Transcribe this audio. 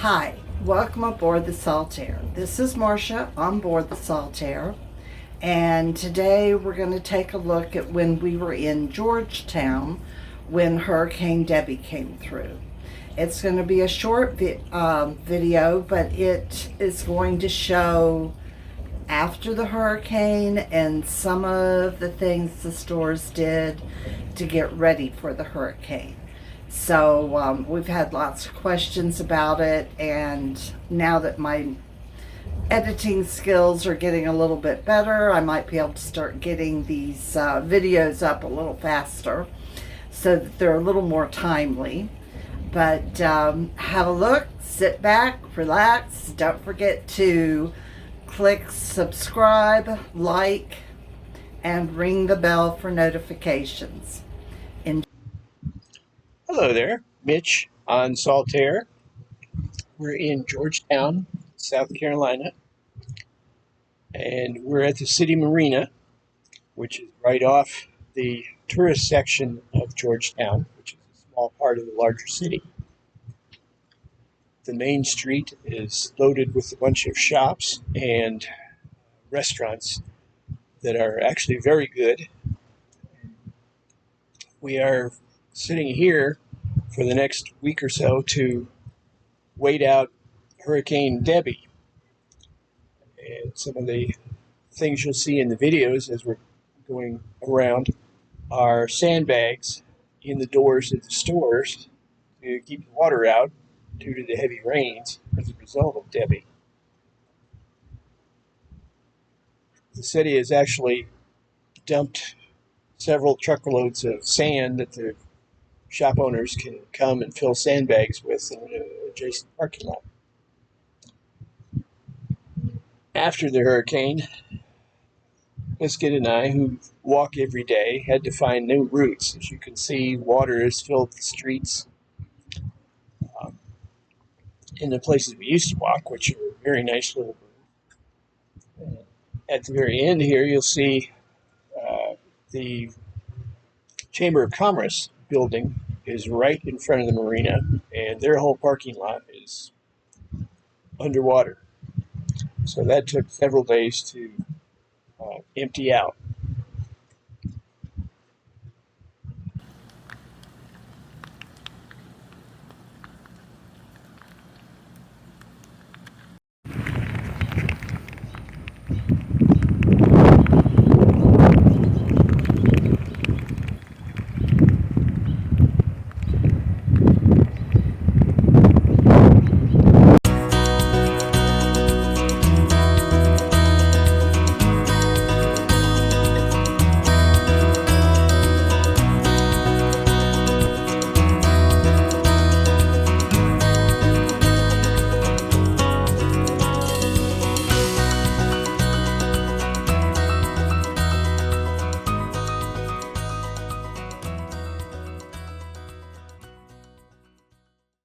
Hi, welcome aboard the Saltaire. This is Marcia on board the Saltaire, and today we're going to take a look at when we were in Georgetown when Hurricane Debbie came through. It's going to be a short video, but it is going to show after the hurricane and some of the things the stores did to get ready for the hurricane. So we've had lots of questions about it, and now that my editing skills are getting a little bit better, I might be able to start getting these videos up a little faster so that they're a little more timely. But have a look, sit back, relax. Don't forget to click subscribe, like, and ring the bell for notifications. Hello there, Mitch on Saltaire. We're in Georgetown, South Carolina, and we're at the city marina, which is right off the tourist section of Georgetown, which is a small part of the larger city. The main street is loaded with a bunch of shops and restaurants that are actually very good. We are sitting here for the next week or so to wait out Hurricane Debbie. And some of the things you'll see in the videos as we're going around are sandbags in the doors of the stores to keep the water out due to the heavy rains as a result of Debbie. The city has actually dumped several truckloads of sand that the shop owners can come and fill sandbags with in an adjacent parking lot. After the hurricane, Biscuit and I, who walk every day, had to find new routes. As you can see, water has filled the streets in the places we used to walk, which are very nice little roads. At the very end here, you'll see the Chamber of Commerce building is right in front of the marina, and their whole parking lot is underwater. So that took several days to empty out.